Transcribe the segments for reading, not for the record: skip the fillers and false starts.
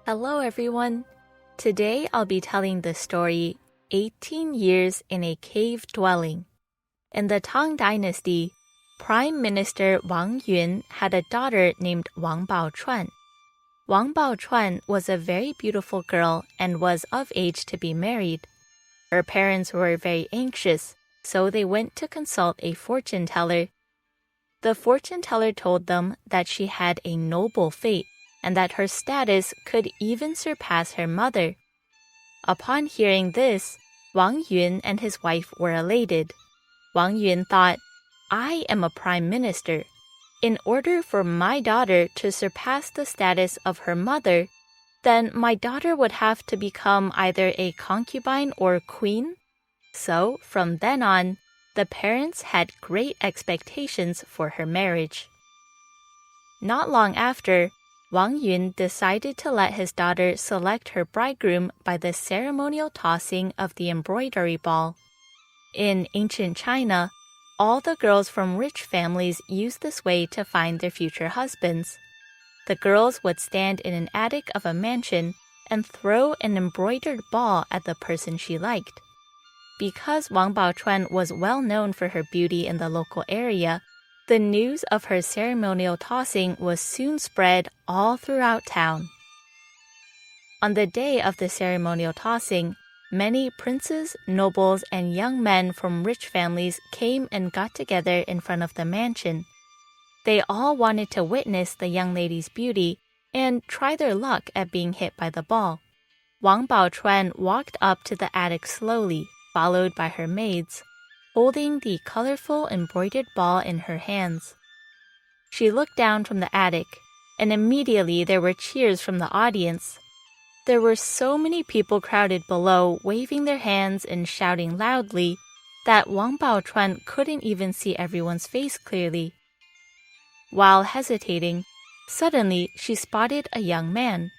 Hello everyone! Today I'll be telling the story 18 Years in a Cave Dwelling. In the Tang Dynasty, Prime Minister Wang Yun had a daughter named Wang Baochuan. Wang Baochuan was a very beautiful girl and was of age to be married. Her parents were very anxious, so they went to consult a fortune teller. The fortune teller told them that she had a noble fate and that her status could even surpass her mother. Upon hearing this, Wang Yun and his wife were elated. Wang Yun thought, I am a prime minister. In order for my daughter to surpass the status of her mother, then my daughter would have to become either a concubine or queen. So, from then on, the parents had great expectations for her marriage. Not long after, Wang Yun decided to let his daughter select her bridegroom by the ceremonial tossing of the embroidery ball. In ancient China, all the girls from rich families used this way to find their future husbands. The girls would stand in an attic of a mansion and throw an embroidered ball at the person she liked. Because Wang Baochuan was well known for her beauty in the local area, the news of her ceremonial tossing was soon spread all throughout town. On the day of the ceremonial tossing, many princes, nobles, and young men from rich families came and got together in front of the mansion. They all wanted to witness the young lady's beauty and try their luck at being hit by the ball. Wang Baochuan walked up to the attic slowly, followed by her maids, holding the colorful embroidered ball in her hands. She looked down from the attic, and immediately there were cheers from the audience. There were so many people crowded below, waving their hands and shouting loudly, that Wang Baochuan couldn't even see everyone's face clearly. While hesitating, suddenly she spotted a young man.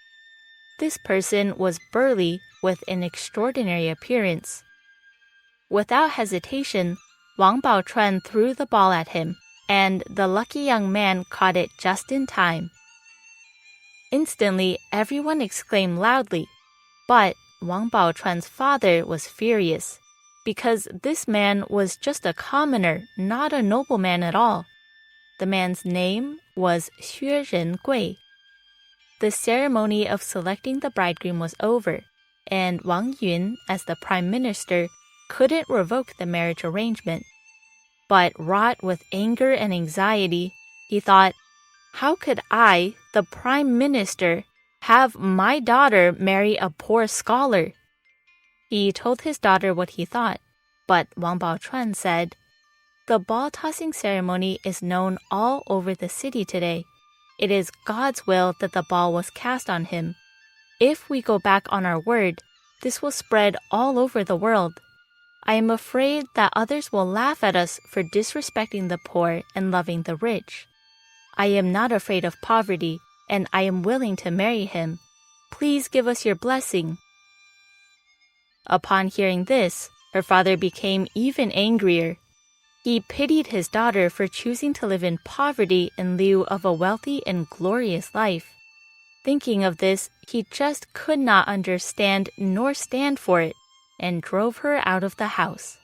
This person was burly with an extraordinary appearance. Without hesitation, Wang Baochuan threw the ball at him, and the lucky young man caught it just in time. Instantly, everyone exclaimed loudly, but Wang Baochuan's father was furious, because this man was just a commoner, not a nobleman at all. The man's name was Xue Gui. The ceremony of selecting the bridegroom was over, and Wang Yun, as the prime minister, couldn't revoke the marriage arrangement. But wrought with anger and anxiety, he thought, how could I, the prime minister, have my daughter marry a poor scholar? He told his daughter what he thought, but Wang Baochuan said, the ball-tossing ceremony is known all over the city today. It is God's will that the ball was cast on him. If we go back on our word, this will spread all over the world. I am afraid that others will laugh at us for disrespecting the poor and loving the rich. I am not afraid of poverty, and I am willing to marry him. Please give us your blessing. Upon hearing this, her father became even angrier. He pitied his daughter for choosing to live in poverty in lieu of a wealthy and glorious life. Thinking of this, he just could not understand nor stand for it, and drove her out of the house.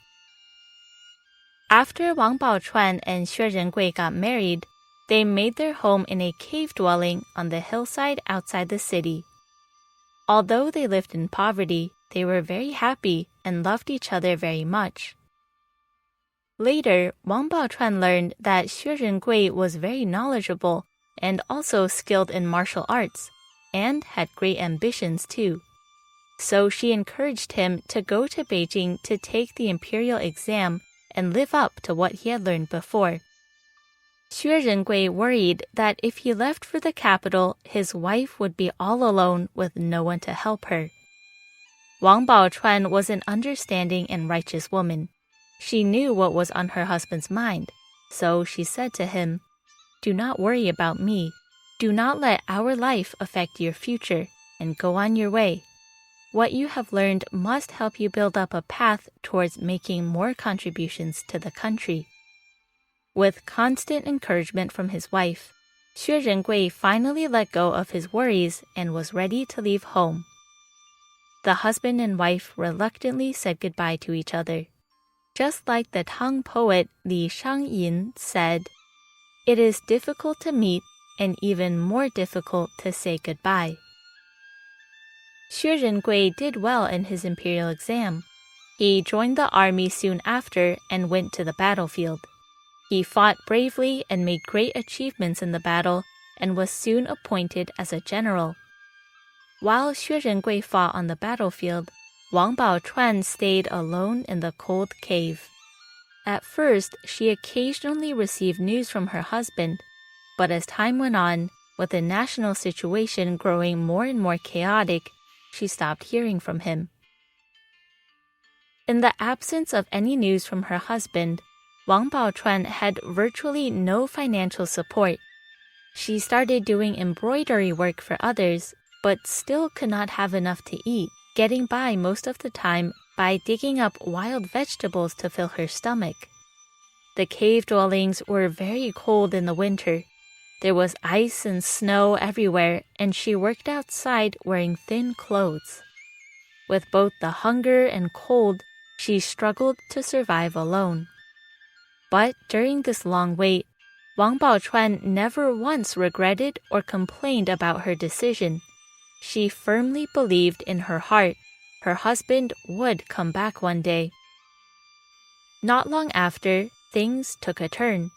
After Wang Baochuan and Xue Gui got married, they made their home in a cave dwelling on the hillside outside the city. Although they lived in poverty, they were very happy and loved each other very much. Later, Wang Baochuan learned that Xue Gui was very knowledgeable and also skilled in martial arts, and had great ambitions too. So she encouraged him to go to Beijing to take the imperial exam and live up to what he had learned before. Xue Gui worried that if he left for the capital, his wife would be all alone with no one to help her. Wang Baochuan was an understanding and righteous woman. She knew what was on her husband's mind, so she said to him, do not worry about me. Do not let our life affect your future, and go on your way. What you have learned must help you build up a path towards making more contributions to the country. With constant encouragement from his wife, Xue Rengui finally let go of his worries and was ready to leave home. The husband and wife reluctantly said goodbye to each other. Just like the Tang poet Li Shangyin said, "It is difficult to meet and even more difficult to say goodbye." Xue Rengui did well in his imperial exam. He joined the army soon after and went to the battlefield. He fought bravely and made great achievements in the battle and was soon appointed as a general. While Xue Rengui fought on the battlefield, Wang Baochuan stayed alone in the cold cave. At first, she occasionally received news from her husband, but as time went on, with the national situation growing more and more chaotic, she stopped hearing from him. In the absence of any news from her husband, Wang Baochuan had virtually no financial support. She started doing embroidery work for others, but still could not have enough to eat, getting by most of the time by digging up wild vegetables to fill her stomach. The cave dwellings were very cold in the winter. There was ice and snow everywhere, and she worked outside wearing thin clothes. With both the hunger and cold, she struggled to survive alone. But during this long wait, Wang Baochuan never once regretted or complained about her decision. She firmly believed in her heart her husband would come back one day. Not long after, things took a turn.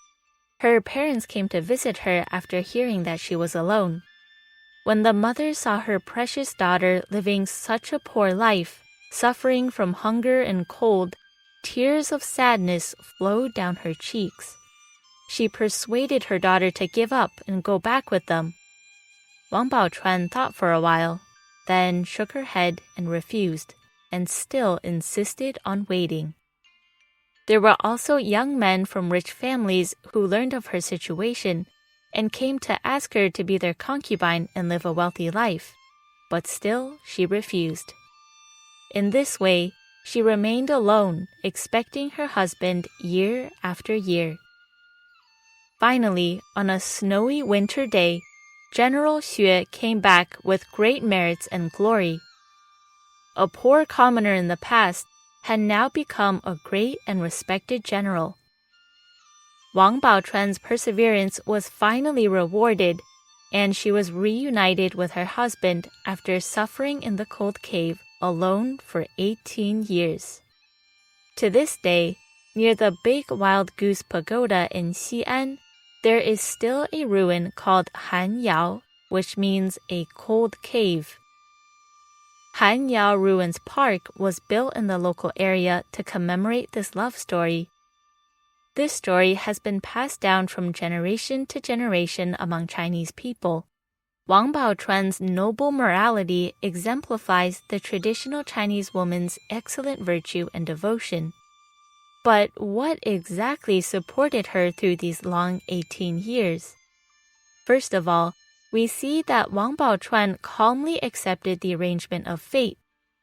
Her parents came to visit her after hearing that she was alone. When the mother saw her precious daughter living such a poor life, suffering from hunger and cold, tears of sadness flowed down her cheeks. She persuaded her daughter to give up and go back with them. Wang Baochuan thought for a while, then shook her head and refused, and still insisted on waiting. There were also young men from rich families who learned of her situation and came to ask her to be their concubine and live a wealthy life, but still she refused. In this way, she remained alone, expecting her husband year after year. Finally, on a snowy winter day, General Xue came back with great merits and glory. A poor commoner in the past had now become a great and respected general. Wang Baochuan's perseverance was finally rewarded, and she was reunited with her husband after suffering in the cold cave alone for 18 years. To this day, near the Big Wild Goose Pagoda in Xi'an, there is still a ruin called Han Yao, which means a cold cave. Han Yao Ruins Park was built in the local area to commemorate this love story. This story has been passed down from generation to generation among Chinese people. Wang Baochuan's noble morality exemplifies the traditional Chinese woman's excellent virtue and devotion. But what exactly supported her through these long 18 years? First of all, we see that Wang Baochuan calmly accepted the arrangement of fate,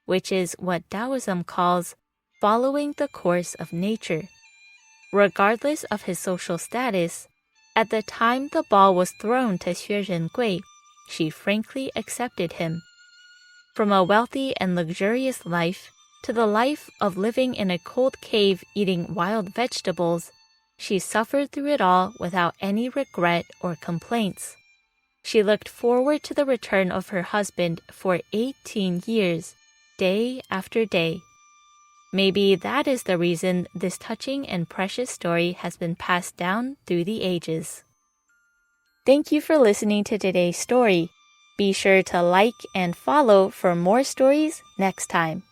which is what Taoism calls following the course of nature. Regardless of his social status, at the time the ball was thrown to Xue Rengui, she frankly accepted him. From a wealthy and luxurious life to the life of living in a cold cave eating wild vegetables, she suffered through it all without any regret or complaints. She looked forward to the return of her husband for 18 years, day after day. Maybe that is the reason this touching and precious story has been passed down through the ages. Thank you for listening to today's story. Be sure to like and follow for more stories next time.